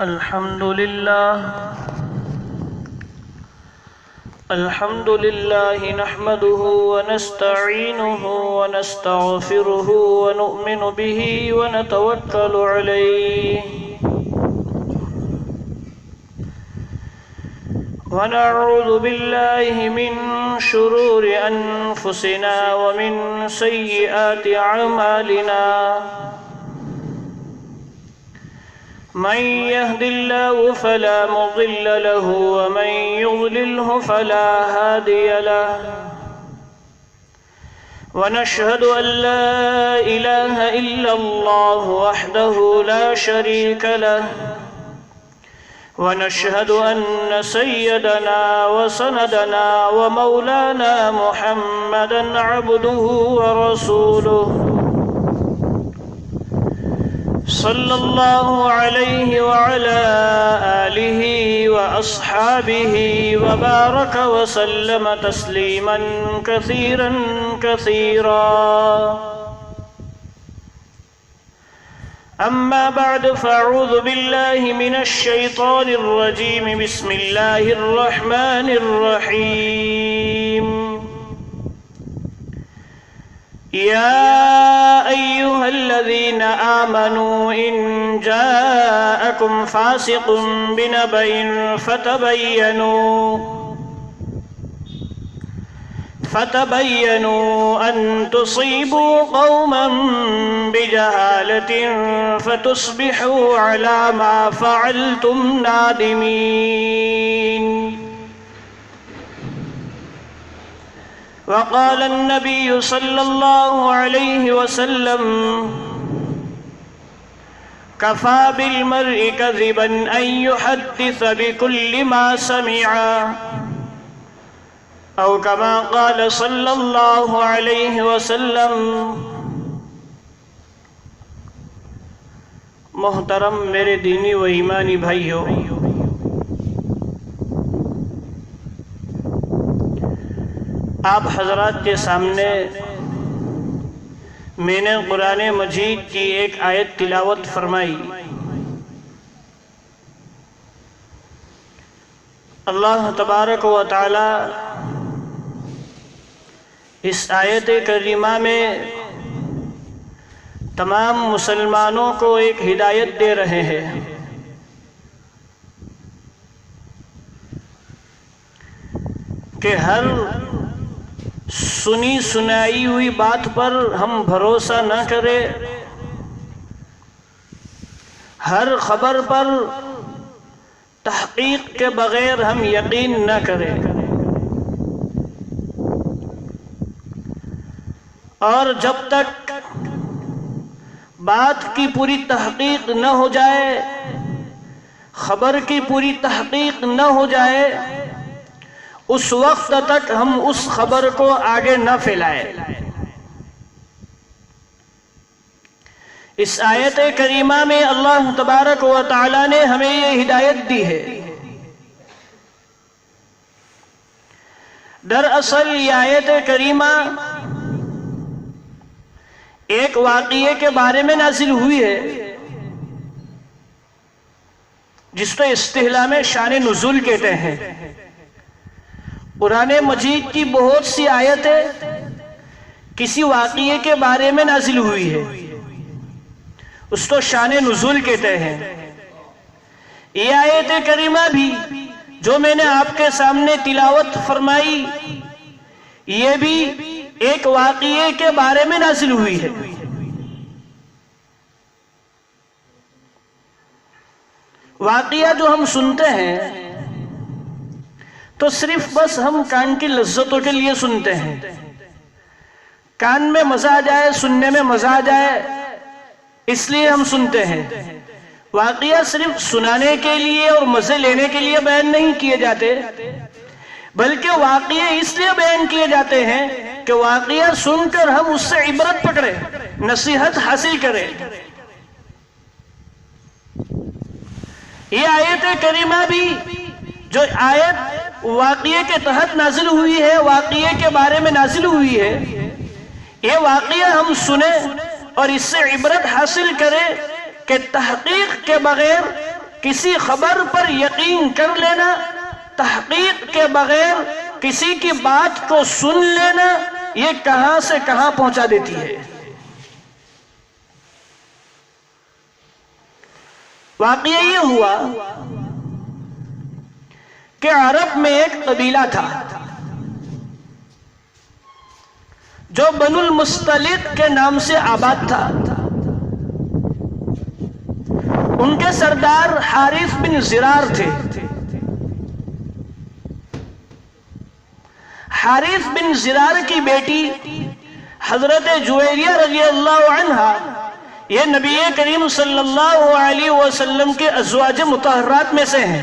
الحمد لله نحمده ونستعينه ونستغفره ونؤمن به ونتوكل عليه ونعوذ بالله من شرور أنفسنا ومن سيئات أعمالنا من يهد الله فلا مضل له ومن يضلله فلا هادي له ونشهد أن لا إله إلا الله وحده لا شريك له ونشهد أن سيدنا وسندنا ومولانا محمدا عبده ورسوله صلى الله عليه وعلى آله وأصحابه وبارك وسلم تسليما كثيرا كثيرا أما بعد فأعوذ بالله من الشيطان الرجيم بسم الله الرحمن الرحيم يا أيها الذين آمنوا إن جاءكم فاسق بنبأ فتبينوا أن تصيبوا قوما بجهالة فتصبحوا على ما فعلتم نادمين وقال النبي صلى الله عليه وسلم كفى بالمرء كذبا أن يحدث بكل ما سمع أو كما قال صلى الله عليه وسلم۔ محترم میرے دینی و ایمانی بھائیو، آپ حضرات کے سامنے میں نے قرآن مجید کی ایک آیت تلاوت فرمائی۔ اللہ تبارک و تعالی اس آیت کریمہ میں تمام مسلمانوں کو ایک ہدایت دے رہے ہیں کہ ہر سنی سنائی ہوئی بات پر ہم بھروسہ نہ کریں، ہر خبر پر تحقیق کے بغیر ہم یقین نہ کریں، اور جب تک بات کی پوری تحقیق نہ ہو جائے، خبر کی پوری تحقیق نہ ہو جائے، اس وقت تک ہم اس خبر کو آگے نہ پھیلائیں۔ اس آیت کریمہ میں اللہ تبارک و تعالی نے ہمیں یہ ہدایت دی ہے۔ دراصل یہ آیت کریمہ ایک واقعے کے بارے میں نازل ہوئی ہے جس کو اصطلاح میں شان نزول کہتے ہیں۔ قرآن مجید کی بہت سی آیتیں کسی واقعے کے بارے میں نازل ہوئی ہے، اس کو شان نزول کہتے ہیں۔ یہ آیت کریمہ بھی جو میں نے آپ کے سامنے تلاوت فرمائی، یہ بھی ایک واقعے کے بارے میں نازل ہوئی ہے۔ واقعہ جو ہم سنتے ہیں تو صرف بس ہم کان کی لذتوں کے لیے سنتے ہیں، کان میں مزہ آ جائے، سننے میں مزہ آ جائے، اس لیے ہم سنتے ہیں۔ واقعہ صرف سنانے کے لیے اور مزے لینے کے لیے بیان نہیں کیے جاتے، بلکہ واقعے اس لیے بیان کیے جاتے ہیں کہ واقعہ سن کر ہم اس سے عبرت پکڑیں، نصیحت حاصل کریں۔ یہ آیت کریمہ بھی جو آیت واقعے کے تحت نازل ہوئی ہے، واقعے کے بارے میں نازل ہوئی ہے، یہ واقعہ ہم سنیں اور اس سے عبرت حاصل کریں کہ تحقیق کے بغیر کسی خبر پر یقین کر لینا، تحقیق کے بغیر کسی کی بات کو سن لینا، یہ کہاں سے کہاں پہنچا دیتی ہے۔ واقعہ یہ ہوا کہ عرب میں ایک قبیلہ تھا جو بنو المستلق کے نام سے آباد تھا۔ ان کے سردار حارث بن زرار تھے۔ حارث بن زرار کی بیٹی حضرت جویریہ رضی اللہ عنہا یہ نبی کریم صلی اللہ علیہ وسلم کے ازواج مطہرات میں سے ہیں۔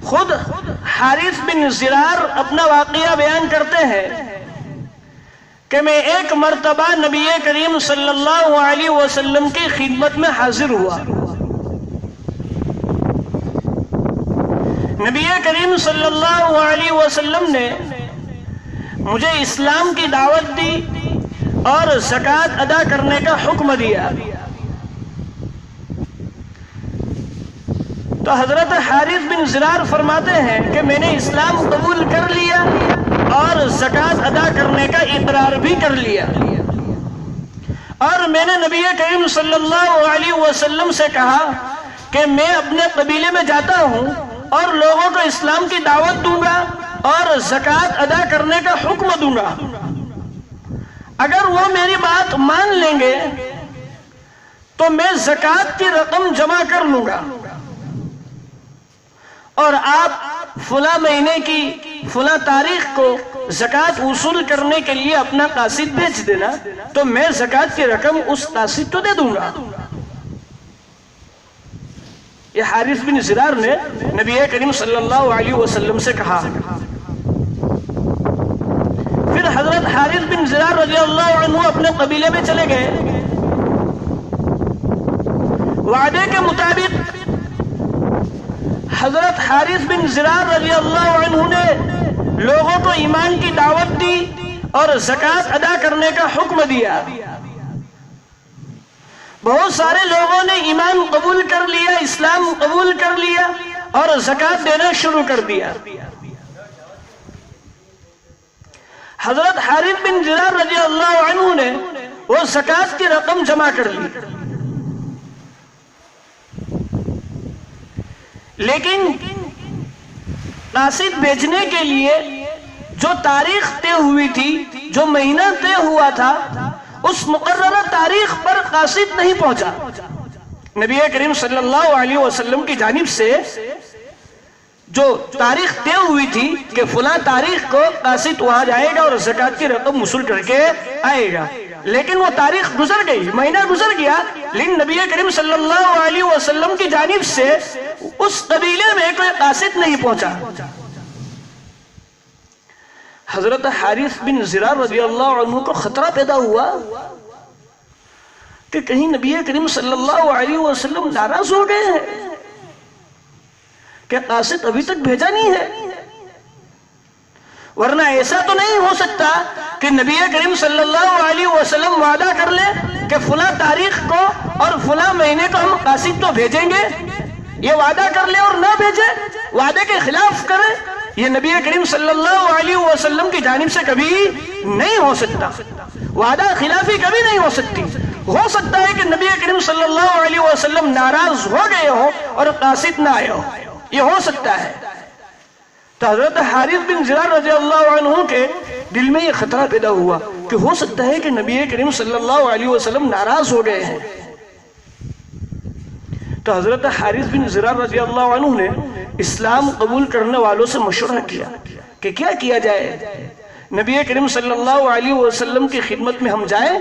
خود حارث بن زرار اپنا واقعہ بیان کرتے ہیں کہ میں ایک مرتبہ نبی کریم صلی اللہ علیہ وسلم کی خدمت میں حاضر ہوا۔ نبی کریم صلی اللہ علیہ وسلم نے مجھے اسلام کی دعوت دی اور زکوٰۃ ادا کرنے کا حکم دیا۔ تو حضرت حارث بن زرار فرماتے ہیں کہ میں نے اسلام قبول کر لیا اور زکوٰۃ ادا کرنے کا اقرار بھی کر لیا، اور میں نے نبی کریم صلی اللہ علیہ وسلم سے کہا کہ میں اپنے قبیلے میں جاتا ہوں اور لوگوں کو اسلام کی دعوت دوں گا اور زکوٰۃ ادا کرنے کا حکم دوں گا، اگر وہ میری بات مان لیں گے تو میں زکوٰۃ کی رقم جمع کر لوں گا، اور آپ فلاں مہینے کی فلاں تاریخ کو زکوٰۃ وصول کرنے کے لیے اپنا قاصد بھیج دینا، تو میں زکوٰۃ کی رقم اس قاصد کو دے دوں گا۔ یہ حارث بن زرار نے نبی کریم صلی اللہ علیہ وسلم سے کہا۔ پھر حضرت حارث بن زرار رضی اللہ عنہ اپنے قبیلے میں چلے گئے۔ وعدے کے مطابق حضرت حارث بن زرار رضی اللہ عنہ نے لوگوں کو ایمان کی دعوت دی اور زکوٰۃ ادا کرنے کا حکم دیا۔ بہت سارے لوگوں نے ایمان قبول کر لیا، اسلام قبول کر لیا اور زکوٰۃ دینا شروع کر دیا۔ حضرت حارث بن زرار رضی اللہ عنہ نے وہ زکوٰۃ کی رقم جمع کر لی، لیکن قاصد بھیجنے کے لیے جو تاریخ طے ہوئی تھی، جو مہینہ طے ہوا تھا، اس مقررہ تاریخ پر قاصد نہیں پہنچا۔ نبی کریم صلی اللہ علیہ وسلم کی جانب سے جو تاریخ طے ہوئی تھی کہ فلاں تاریخ کو قاصد وہاں جائے گا اور زکوٰۃ کی رقم وصول کر کے آئے گا، لیکن وہ تاریخ گزر گئی، مہینہ گزر گیا، لیکن نبی کریم صلی اللہ علیہ وسلم کی جانب سے اس قبیلے میں کوئی قاصد نہیں پہنچا۔ حضرت حارث بن زرار رضی اللہ عنہ کو خطرہ پیدا ہوا کہ کہیں نبی کریم صلی اللہ علیہ وسلم ناراض ہو گئے ہیں کہ قاصد ابھی تک بھیجا نہیں ہے، ورنہ ایسا تو نہیں ہو سکتا کہ نبی کریم صلی اللہ علیہ وسلم وعدہ کر لے کہ فلاں تاریخ کو اور فلاں مہینے کو ہم قاصد تو بھیجیں گے، یہ وعدہ کر لے اور نہ بھیجے، وعدے کے خلاف کرے، یہ نبی کریم صلی اللہ علیہ وسلم کی جانب سے کبھی نہیں ہو سکتا، وعدہ خلافی کبھی نہیں ہو سکتی۔ ہو سکتا ہے کہ نبی کریم صلی اللہ علیہ وسلم ناراض ہو گئے ہو اور قاصد نہ آئے ہو، یہ ہو سکتا ہے۔ تو حضرت حارث بن زرار رضی اللہ عنہ کے دل میں یہ خطرہ پیدا ہوا کہ ہو سکتا ہے کہ نبی کریم صلی اللہ علیہ وسلم ناراض ہو گئے ہیں۔ تو حضرت حارث بن زرار رضی اللہ عنہ نے اسلام قبول کرنے والوں سے مشورہ کیا کہ کیا کیا جائے، نبی کریم صلی اللہ علیہ وسلم کی خدمت میں ہم جائیں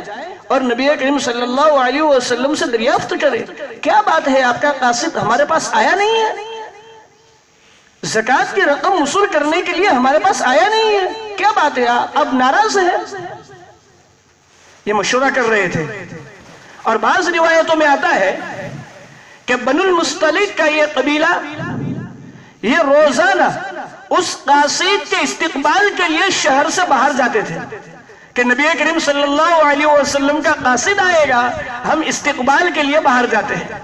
اور نبی کریم صلی اللہ علیہ وسلم سے دریافت کریں، کیا بات ہے آپ کا قاصد ہمارے پاس آیا نہیں ہے، زکوٰۃ کی رقم وصول کرنے کے لیے ہمارے پاس آیا نہیں ہے، کیا بات ہے اب ناراض ہے؟ یہ مشورہ کر رہے تھے۔ اور بعض روایتوں میں آتا ہے کہ بنو المستلق کا یہ قبیلہ یہ روزانہ اس قاصد کے استقبال کے لیے شہر سے باہر جاتے تھے کہ نبی کریم صلی اللہ علیہ وسلم کا قاصد آئے گا، ہم استقبال کے لیے باہر جاتے ہیں.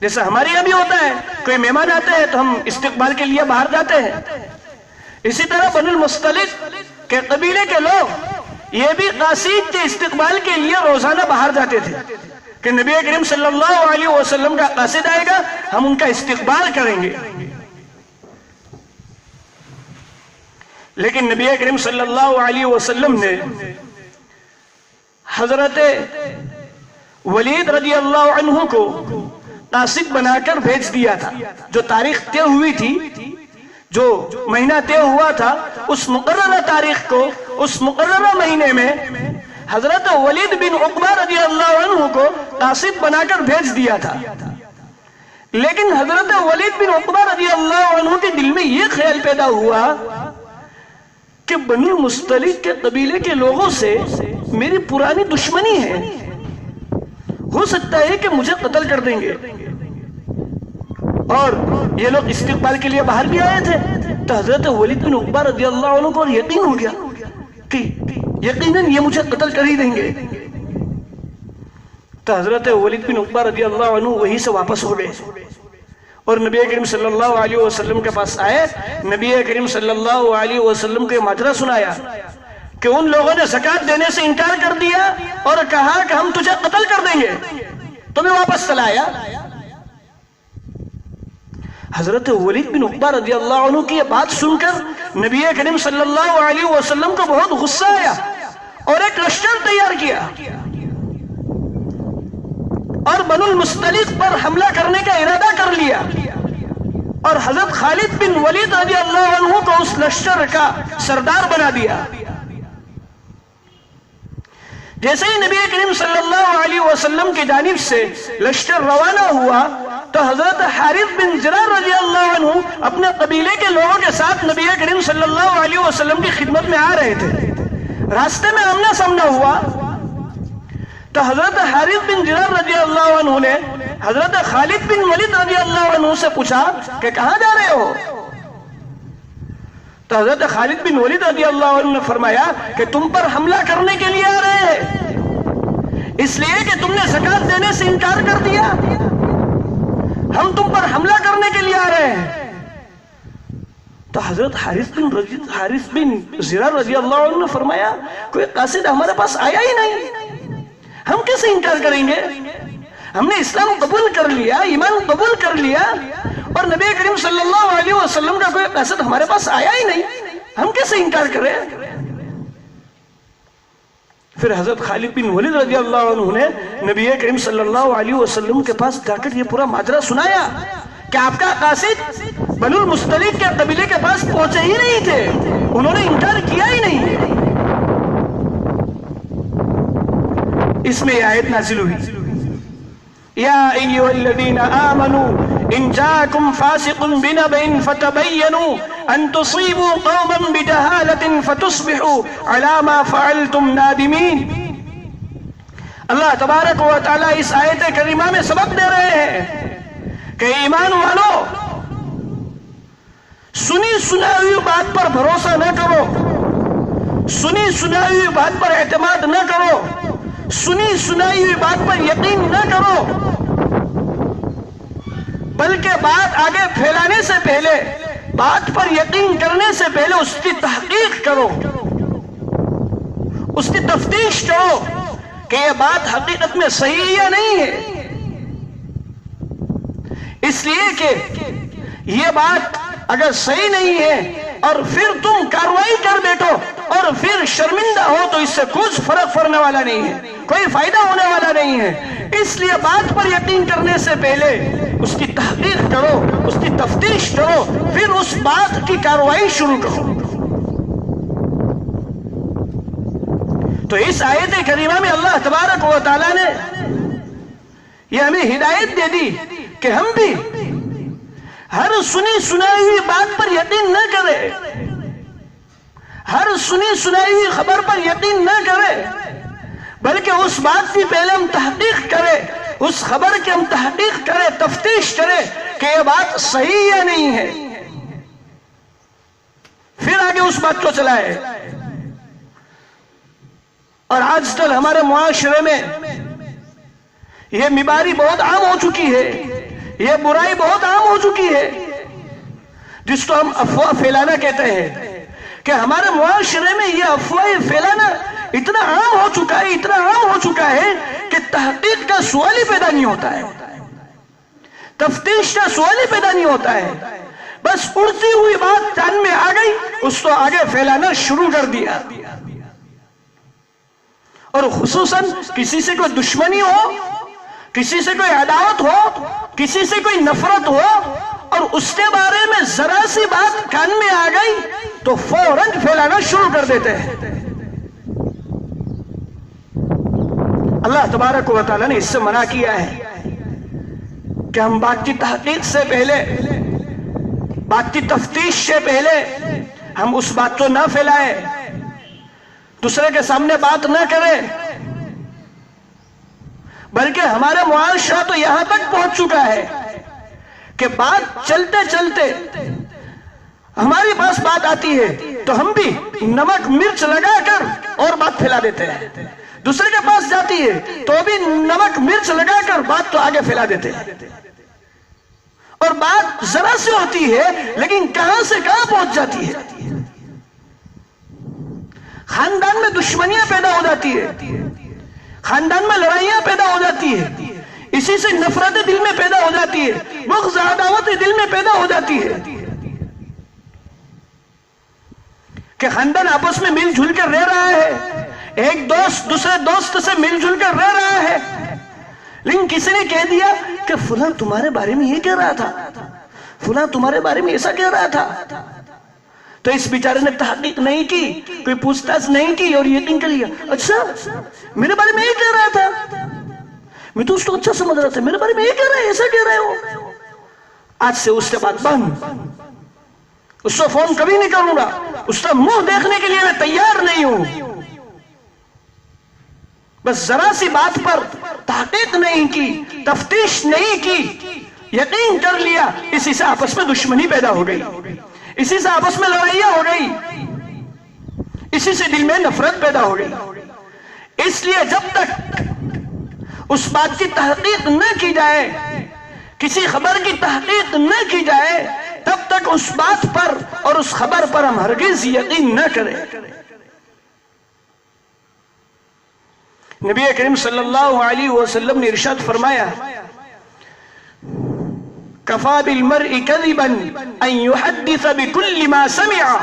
جیسا ہمارے یہاں بھی ہوتا ہے، کوئی مہمان آتے ہیں تو ہم استقبال کے لیے باہر جاتے ہیں. اسی طرح بنو المصطلق کے قبیلے کے لوگ یہ بھی قاصد کے استقبال کے لیے روزانہ باہر جاتے تھے کہ نبی کریم صلی اللہ علیہ وسلم کا قاصد آئے گا، ہم ان کا استقبال کریں گے. لیکن نبی کریم صلی اللہ علیہ وسلم نے حضرت ولید رضی اللہ عنہ کو قاصد بنا کر بھیج دیا تھا. جو تاریخ طے ہوئی تھی، جو مہینہ طے ہوا تھا، اس مقررہ تاریخ کو، اس مقررہ مہینے میں حضرت ولید بن عقبہ رضی اللہ عنہ کو قاصد بنا کر بھیج دیا تھا. لیکن حضرت ولید بن عقبہ رضی اللہ عنہ کے دل میں یہ خیال پیدا ہوا کہ بنو المصطلق کے قبیلے کے لوگوں سے میری پرانی دشمنی ہے، ہو سکتا ہے کہ مجھے قتل کر دیں گے. اور یہ لوگ استقبال کے لیے باہر بھی آئے تھے. تو حضرت ولید بن عقبہ رضی اللہ عنہ کو یقین ہو گیا کہ یقیناً یہ مجھے قتل کر ہی دیں گے. تو حضرت ولید بن عقبہ رضی اللہ عنہ وہیں سے واپس ہو گئے اور نبی کریم صلی اللہ علیہ وسلم کے پاس آئے. نبی کریم صلی اللہ علیہ وسلم کو یہ ماجرا سنایا کہ ان لوگوں نے زکوٰۃ دینے سے انکار کر دیا اور کہا کہ ہم تجھے قتل کر دیں گے، تمہیں واپس چلایا. حضرت ولید بن عقبہ رضی اللہ عنہ کی یہ بات سن کر نبی کریم صلی اللہ علیہ وسلم کو بہت غصہ آیا اور ایک لشکر تیار کیا اور بنو المصطلق پر حملہ کرنے کا ارادہ کر لیا. اور حضرت خالد بن ولید رضی اللہ عنہ کو اس لشکر کا سردار بنا دیا. جیسے ہی نبی کریم صلی اللہ علیہ وسلم کی جانب سے لشکر روانہ ہوا تو حضرت حارث بن زرار رضی اللہ عنہ اپنے قبیلے کے لوگوں کے ساتھ نبی کریم صلی اللہ علیہ وسلم کی خدمت میں آ رہے تھے. راستے میں آمنا سامنا ہوا تو حضرت حارث بن زرار رضی اللہ عنہ نے حضرت خالد بن ولید رضی اللہ عنہ سے پوچھا کہ کہاں جا رہے ہو؟ تو حضرت خالد بن ولید رضی اللہ عنہ نے فرمایا کہ تم پر حملہ کرنے کے لیے آ رہے ہیں، اس لیے کہ تم نے زکوٰۃ دینے سے انکار کر دیا، ہم تم پر حملہ کرنے کے لیے آ رہے ہیں. تو حضرت حارث بن زرار رضی اللہ عنہ نے فرمایا کوئی قاصد ہمارے پاس آیا ہی نہیں، ہم کیسے انکار کریں گے؟ ہم نے اسلام قبول کر لیا، ایمان قبول کر لیا، اور نبی کریم صلی اللہ علیہ وسلم کا کوئی قاصد ہمارے پاس آیا ہی نہیں، ہم کیسے انکار کریں؟ پھر حضرت خالد بن ولید رضی اللہ عنہ نے نبی کریم صلی اللہ علیہ وسلم کے پاس جا کر یہ پورا ماجرا سنایا کہ آپ کا قاصد بنو المصطلق کے قبیلے کے پاس پہنچے ہی نہیں تھے، انہوں نے انکار کیا ہی نہیں. اس میں یہ آیت نازل ہوئی یا ایھا الذین آمنوا ان جاءکم فاسق بنبأ فتبینوا ان تصیبوا قوما بجہالۃ فتصبحوا علی ما فعلتم نادمین. اللہ تبارک و تعالیٰ اس آیت کریمہ میں سبق دے رہے ہیں کہ ایمان والو، سنی سنائی ہوئی بات پر بھروسہ نہ کرو، سنی سنائی ہوئی بات پر اعتماد نہ کرو، سنی سنائی ہوئی بات پر یقین نہ کرو، بلکہ بات آگے پھیلانے سے پہلے، بات پر یقین کرنے سے پہلے اس کی تحقیق کرو، اس کی تفتیش کرو کہ یہ بات حقیقت میں صحیح یا نہیں ہے. اس لیے کہ یہ بات اگر صحیح نہیں ہے اور پھر تم کارروائی کر بیٹھو اور پھر شرمندہ ہو تو اس سے کچھ فرق پڑنے والا نہیں ہے، کوئی فائدہ ہونے والا نہیں ہے. اس لیے بات پر یقین کرنے سے پہلے اس کی تحقیق کرو، اس کی تفتیش کرو، پھر اس بات کی کارروائی شروع کرو. تو اس آیت کریمہ میں اللہ تبارک و تعالیٰ نے یہ ہمیں ہدایت دے دی کہ ہم بھی ہر سنی سنائی ہوئی بات پر یقین نہ کرے، ہر سنی سنائی ہوئی خبر پر یقین نہ کرے، بلکہ اس بات کی پہلے ہم تحقیق کرے، اس خبر کی ہم تحقیق کرے، تفتیش کرے کہ یہ بات صحیح یا نہیں ہے، پھر آگے اس بات کو چلائے. اور آج کل ہمارے معاشرے میں یہ بیماری بہت عام ہو چکی ہے، یہ برائی بہت عام ہو چکی ہے، جس کو ہم افواہ پھیلانا کہتے ہیں، کہ ہمارے معاشرے میں یہ افواہ پھیلانا اتنا عام ہو چکا ہے، اتنا عام ہو چکا ہے کہ تحقیق کا سوال ہی پیدا نہیں ہوتا ہے، تفتیش کا سوال ہی پیدا نہیں ہوتا ہے، بس اڑتی ہوئی بات کان میں آ گئی، اس کو آگے پھیلانا شروع کر دیا، اور خصوصاً کسی سے کوئی دشمنی ہو، کسی سے کوئی عداوت ہو، کسی سے کوئی نفرت ہو، اور اس کے بارے میں ذرا سی بات کان میں آ گئی تو فوراً پھیلانا شروع کر دیتے ہیں۔ اللہ تبارک و تعالیٰ نے اس سے منع کیا ہے کہ ہم بات کی تحقیق سے پہلے، بات کی تفتیش سے پہلے ہم اس بات کو نہ پھیلائیں، دوسرے کے سامنے بات نہ کریں، بلکہ ہمارا معاشرہ تو یہاں تک پہنچ چکا ہے کہ بات چلتے چلتے ہماری پاس بات آتی ہے تو ہم بھی نمک مرچ لگا کر اور بات پھیلا دیتے ہیں، دوسرے کے پاس جاتی ہے تو بھی نمک مرچ لگا کر بات تو آگے پھیلا دیتے ہیں، اور بات ذرا سے ہوتی ہے لیکن کہاں سے کہاں پہنچ جاتی ہے، خاندان میں دشمنیاں پیدا ہو جاتی ہے، خاندان میں لڑائیاں پیدا ہو جاتی ہے، اسی سے نفرت دل میں پیدا ہو جاتی ہے، بغض عداوت دل میں پیدا ہو جاتی ہے، کہ خاندان آپس میں مل جل کر رہ رہا ہے، ایک دوست دوسرے دوست سے مل جل کر رہ رہا ہے، لیکن کسی نے کہہ دیا کہ فلاں تمہارے بارے میں یہ کہہ رہا تھا، فلاں تمہارے بارے میں ایسا کہہ رہا تھا، تو اس بیچارے نے تحقیق نہیں کی، کوئی پوچھ تاچھ نہیں کی، اور یقین کر لیا اچھا میرے بارے میں یہ کہہ رہا تھا، میں تو اس کو اچھا سمجھ رہا تھا، میرے بارے میں یہ کہہ رہا ہے، ایسا کہہ رہے ہو، آج سے اس کے بعد بند، اس کو فون کبھی نہیں کروں گا، اس کا منہ دیکھنے کے لیے میں تیار نہیں ہوں، بس ذرا سی بات پر تحقیق نہیں کی، تفتیش نہیں کی، یقین کر لیا، اسی سے آپس میں دشمنی پیدا ہو گئی، اسی سے آپس میں لڑائیاں ہو گئی، اسی سے دل میں نفرت پیدا ہو گئی۔ اس لیے جب تک اس بات کی تحقیق نہ کی جائے، کسی خبر کی تحقیق نہ کی جائے، تب تک اس بات پر اور اس خبر پر ہم ہرگز یقین نہ کریں۔ نبی کریم صلی اللہ علیہ وسلم نے ارشاد فرمایا، کفا بالمرء کذبا ان یحدث بکل ما سمع،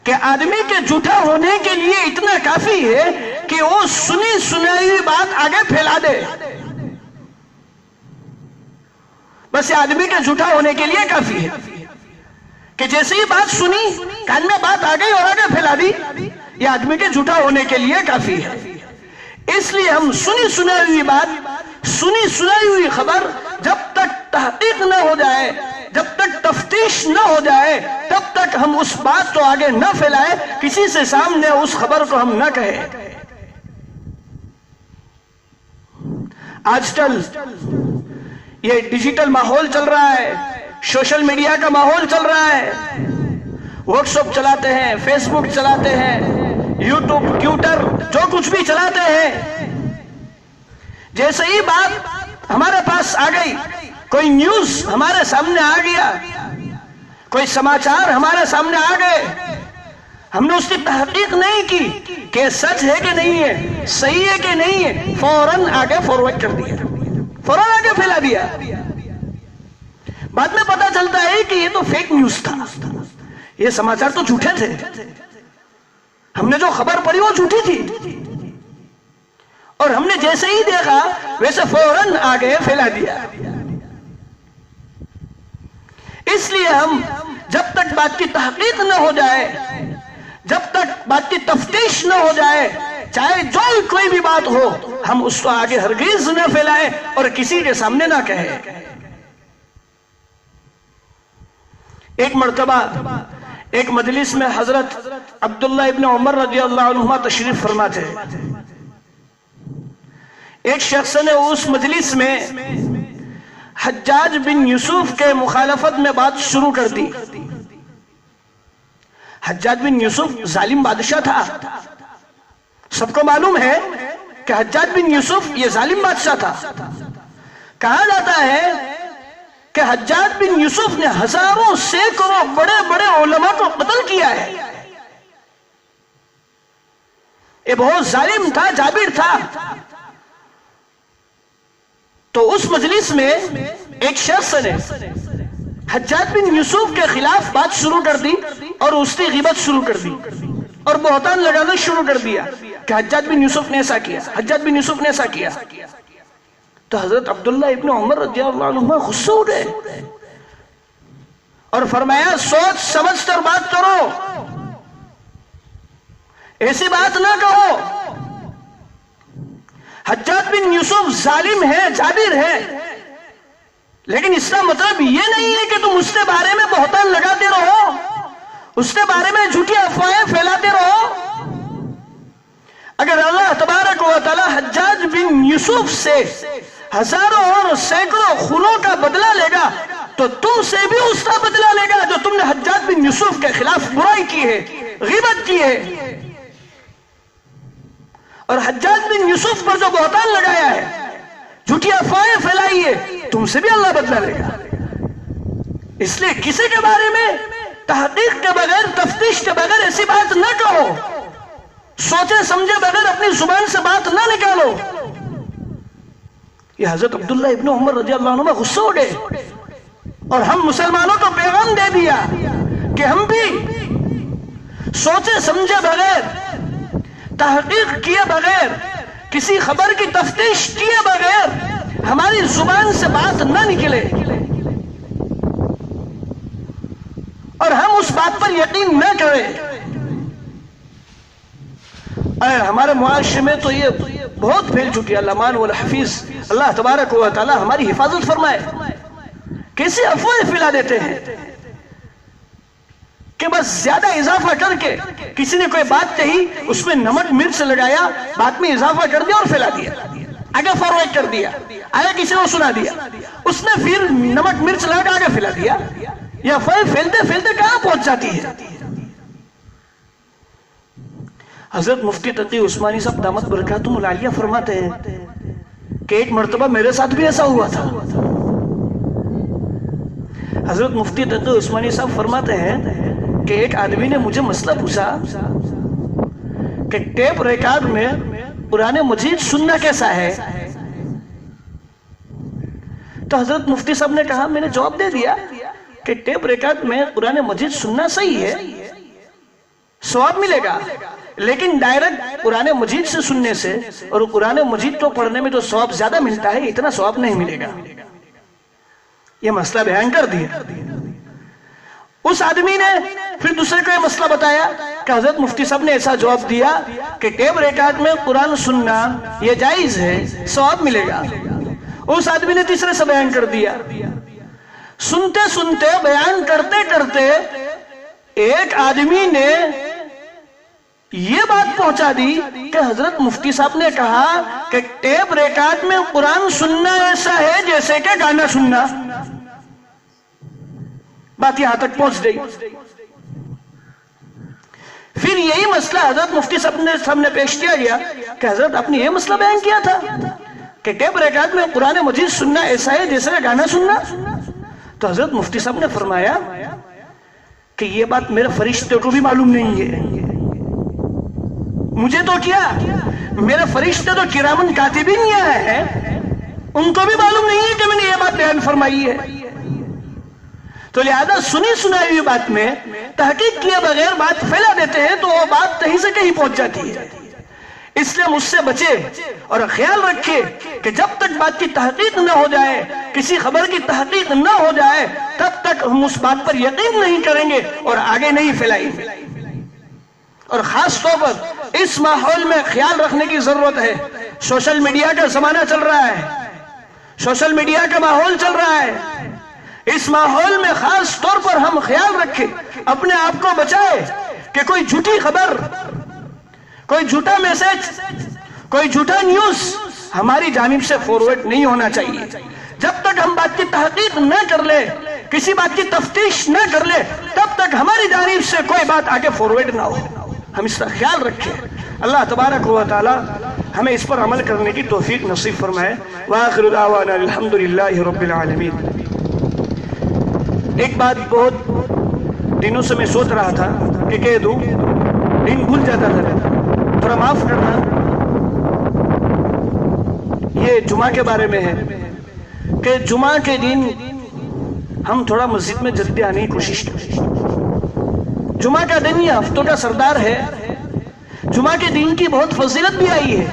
کہ آدمی کے جھوٹا ہونے کے لیے اتنا کافی ہے کہ وہ سنی سنائی بات آگے پھیلا دے، بس یہ آدمی کے جھوٹا ہونے کے لیے کافی ہے کہ جیسے ہی بات سنی، کان میں بات آ گئی اور آگے پھیلا دی، یہ آدمی کے جھوٹا ہونے کے لیے کافی ہے۔ اس لیے ہم سنی سنائی ہوئی بات، سنی سنائی ہوئی خبر جب تک تحقیق نہ ہو جائے، جب تک تفتیش نہ ہو جائے، تب تک ہم اس بات کو آگے نہ پھیلائے، کسی سے سامنے اس خبر کو ہم نہ کہیں۔ آج کل یہ ڈیجیٹل ماحول چل رہا ہے، سوشل میڈیا کا ماحول چل رہا ہے، واٹس ایپ چلاتے ہیں، فیس بک چلاتے ہیں، یوٹیوب، ٹویٹر، جو کچھ بھی چلاتے ہیں، جیسے ہی بات ہمارے پاس آ گئی، کوئی نیوز ہمارے سامنے آ گیا، کوئی سماچار ہمارے سامنے آ گئے، ہم نے اس کی تحقیق نہیں کی کہ سچ ہے کہ نہیں ہے، صحیح ہے کہ نہیں ہے، فوراً آگے فارورڈ کر دیا، فوراً آگے پھیلا دیا۔ بعد میں پتا چلتا ہے کہ یہ تو فیک نیوز تھا، یہ سماچار تو جھوٹے تھے، ہم نے جو خبر پڑھی وہ جھوٹی تھی، اور ہم نے جیسے ہی دیکھا ویسے فوراً آگے پھیلا دیا۔ اس لیے ہم جب تک بات کی تحقیق نہ ہو جائے، جب تک بات کی تفتیش نہ ہو جائے، چاہے جو کوئی بھی بات ہو، ہم اس کو آگے ہرگز نہ پھیلائیں اور کسی کے سامنے نہ کہیں۔ ایک مرتبہ ایک مجلس میں حضرت عبداللہ ابن عمر رضی اللہ عنہما تشریف فرما تھے۔ ایک شخص نے اس مجلس میں حجاج بن یوسف کے مخالفت میں بات شروع کر دی۔ حجاج بن یوسف ظالم بادشاہ تھا. سب کو معلوم ہے کہ حجاج بن یوسف یہ ظالم بادشاہ تھا. کہا جاتا ہے کہ حجاج بن یوسف نے ہزاروں سینکڑوں بڑے بڑے علماء کو قتل کیا ہے. یہ بہت ظالم تھا، جابر تھا. تو اس مجلس میں ایک شخص نے حجاج بن یوسف کے خلاف بات شروع کر دی اور اس کی غیبت شروع کر دی اور بہتان لگانا شروع کر دیا کہ حجاج بن یوسف نے ایسا کیا، حجاج بن یوسف نے ایسا کیا. تو حضرت عبداللہ ابن عمر رضی اللہ عنہ غصے ہو گئے اور فرمایا سوچ سمجھ کر بات کرو، ایسی بات نہ کہو. حجاج بن یوسف ظالم ہے، جابر ہے، لیکن اس کا مطلب یہ نہیں ہے کہ تم اس کے بارے میں بہتان لگاتے رہو، اس کے بارے میں جھوٹی افواہیں پھیلاتے رہو. اگر اللہ تبارک و تعالی حجاج بن یوسف سے ہزاروں اور سینکڑوں خونوں کا بدلہ لے گا تو تم سے بھی اس کا بدلہ لے گا جو تم نے حجاج بن یوسف کے خلاف برائی کی ہے، غیبت کی ہے. اور حجاج بن یوسف پر جو بہتان لگایا ہے، جھوٹی افواہیں پھیلائی ہے، تم سے بھی اللہ بدلہ لے گا. اس لیے کسی کے بارے میں تحقیق کے بغیر، تفتیش کے بغیر ایسی بات نہ کہو، سوچے سمجھے بغیر اپنی زبان سے بات نہ نکالو. یہ حضرت عبداللہ ابن عمر رضی اللہ عنہ غصے ہو گئے اور ہم مسلمانوں کو پیغام دے دیا کہ ہم بھی سوچے سمجھے بغیر، تحقیق کیے بغیر، کسی خبر کی تفتیش کیے بغیر ہماری زبان سے بات نہ نکلے اور ہم اس بات پر یقین نہ کریں. ہمارے معاشرے میں تو یہ بہت پھیل چکی ہے. الامان والحفیظ، اللہ تبارک و تعالی ہماری حفاظت فرمائے. کیسے افواہیں پھیلا دیتے ہیں کہ بس زیادہ اضافہ کر کے کسی نے کوئی بات کہی، اس میں نمک مرچ لگایا، بات میں اضافہ کر دیا اور پھیلا دیا، آگے فارورڈ کر دیا، آگے کسی نے سنا دیا، اس نے پھر نمک مرچ لگا کے آگے پھیلا دیا. یہ افواہیں پھیلتے پھیلتے کہاں پہنچ جاتی ہے. حضرت مفتی تقی عثمانی صاحب دامت برکاتہم العالیہ فرماتے ہیں کہ ایک مرتبہ میرے ساتھ بھی ایسا ہوا تھا. حضرت مفتی تقی عثمانی صاحب فرماتے ہیں کہ ایک آدمی نے مجھے مسئلہ پوچھا کہ ٹیپ ریکارڈ میں قرآن مجید سننا کیسا ہے. تو حضرت مفتی صاحب نے کہا، میں نے جواب دے دیا کہ ٹیپ ریکارڈ میں قرآن مجید سننا صحیح ہے، ثواب ملے گا، لیکن ڈائریکٹ قرآن مجید سے سننے سے اور قرآن مجید تو پڑھنے میں جو ثواب زیادہ ملتا ہے، اتنا ثواب نہیں ملے گا. یہ مسئلہ بیان کر دیا. اس آدمی نے پھر دوسرے کو یہ مسئلہ بتایا کہ حضرت مفتی صاحب نے ایسا جواب دیا کہ ٹیپ ریکارڈ میں قرآن سننا یہ جائز ہے، ثواب ملے گا. اس آدمی نے تیسرے سے بیان کر دیا. سنتے سنتے، بیان کرتے کرتے ایک آدمی نے یہ بات پہنچا دی کہ حضرت مفتی صاحب نے کہا کہ ٹیپ ریکارڈ میں قرآن سننا ایسا ہے جیسے کہ گانا سننا. بات یہاں تک پہنچ گئی. پھر یہی مسئلہ حضرت مفتی صاحب نے پیش کیا گیا کہ حضرت آپ نے یہ مسئلہ بیان کیا تھا کہ ٹیپ ریکارڈ میں قرآن مجید سننا ایسا ہے جیسے کہ گانا سننا. تو حضرت مفتی صاحب نے فرمایا کہ یہ بات میرے فرشتے کو بھی معلوم نہیں ہے. مجھے تو کیا، میرے فرشتے تو کرامن کاتبین یہ ہے، ان کو بھی معلوم نہیں ہے کہ میں نے یہ بات بیان فرمائی ہے. تو لہذا سنی سنائی ہوئی بات میں تحقیق کیے بغیر بات پھیلا دیتے ہیں تو وہ بات کہیں سے کہیں پہنچ جاتی ہے. اس لیے مجھ سے بچے اور خیال رکھے کہ جب تک بات کی تحقیق نہ ہو جائے، کسی خبر کی تحقیق نہ ہو جائے، تب تک ہم اس بات پر یقین نہیں کریں گے اور آگے نہیں پھیلائیں گے. اور خاص طور پر اس ماحول میں خیال رکھنے کی ضرورت ہے. سوشل میڈیا کا زمانہ چل رہا ہے، سوشل میڈیا کا ماحول چل رہا ہے. اس ماحول میں خاص طور پر ہم خیال رکھیں، اپنے آپ کو بچائے کہ کوئی جھوٹی خبر، کوئی جھوٹا میسج، کوئی جھوٹا نیوز ہماری جانب سے فارورڈ نہیں ہونا چاہیے. جب تک ہم بات کی تحقیق نہ کر لیں، کسی بات کی تفتیش نہ کر لے تب تک ہماری جانب سے کوئی بات آگے فارورڈ نہ ہو. ہم اس کا خیال رکھیں. اللہ تبارک و تعالی ہمیں اس پر عمل کرنے کی توفیق نصیب فرمائے. وآخر دعوانا الحمدللہ رب العالمین. ایک بات بہت دنوں سے میں سوچ رہا تھا کہ کہہ دوں، دن بھول جاتا تھا، تھوڑا معاف کرنا. یہ جمعہ کے بارے میں ہے کہ جمعہ کے دن ہم تھوڑا مسجد میں جلدی آنے کی کوشش کریں. جمعہ کا دن یہ ہفتوں کا سردار ہے. جمعہ کے دن کی بہت فضیلت بھی آئی ہے.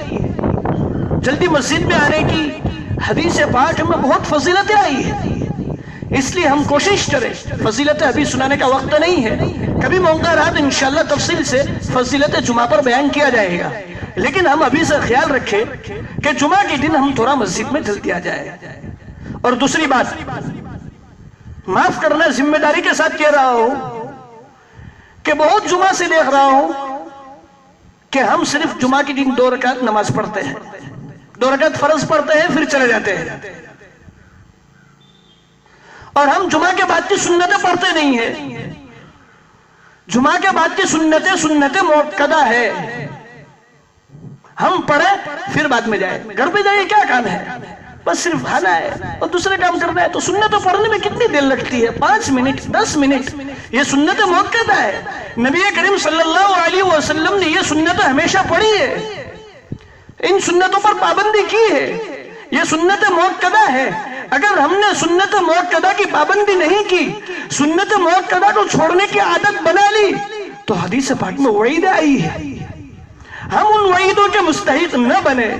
جلدی مسجد میں آنے کی حدیث پاک میں بہت فضیلتیں آئی ہے. اس لیے ہم کوشش کریں. فضیلتیں ابھی سنانے کا وقت نہیں ہے، کبھی موقع رہا تو انشاءاللہ تفصیل سے فضیلت جمعہ پر بیان کیا جائے گا. لیکن ہم ابھی سے خیال رکھیں کہ جمعہ کے دن ہم تھوڑا مسجد میں جلدی آ جائے. اور دوسری بات، معاف کرنا ذمہ داری کے ساتھ کہہ رہا ہوں کہ بہت جمعہ سے دیکھ رہا ہوں کہ ہم صرف جمعہ کے دن 2 رکعت نماز پڑھتے ہیں، 2 رکعت فرض پڑھتے ہیں پھر چلے جاتے ہیں. اور ہم جمعہ کے بعد کی سنتیں پڑھتے نہیں ہیں. جمعہ کے بعد کی سنتیں مؤکدہ ہے. ہم پڑھیں پھر بعد میں جائیں. گھر پہ جائیں کیا کام ہے؟ بس صرف کھانا ہے اور دوسرے کام کرنا ہے. تو سنتیں پڑھنے میں کتنی دیر لگتی ہے؟ 5 منٹ 10 منٹ. یہ سنتیں مؤکدہ ہے. نبی کریم صلی اللہ علیہ وسلم نے یہ سنتیں ہمیشہ پڑھی ہے، ان سنتوں پر پابندی کی ہے. یہ سنت مؤکدہ ہے. اگر ہم نے سنت مؤکدہ کی پابندی نہیں کی، سنت مؤکدہ کو چھوڑنے کی عادت بنا لی، تو حدیث پاک میں وعید آئی ہے. ہم ان وعیدوں کے مستحق نہ بنے.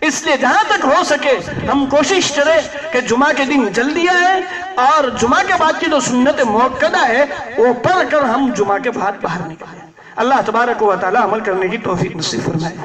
اس لیے جہاں تک ہو سکے ہم کوشش کریں کہ جمعہ کے دن جلدی آئیں اور جمعہ کے بعد کی جو سنت مؤکدہ ہے وہ پڑھ کر ہم جمعہ کے بعد باہر نکلیں. اللہ تبارک و تعالی عمل کرنے کی توفیق نصیب فرمائے.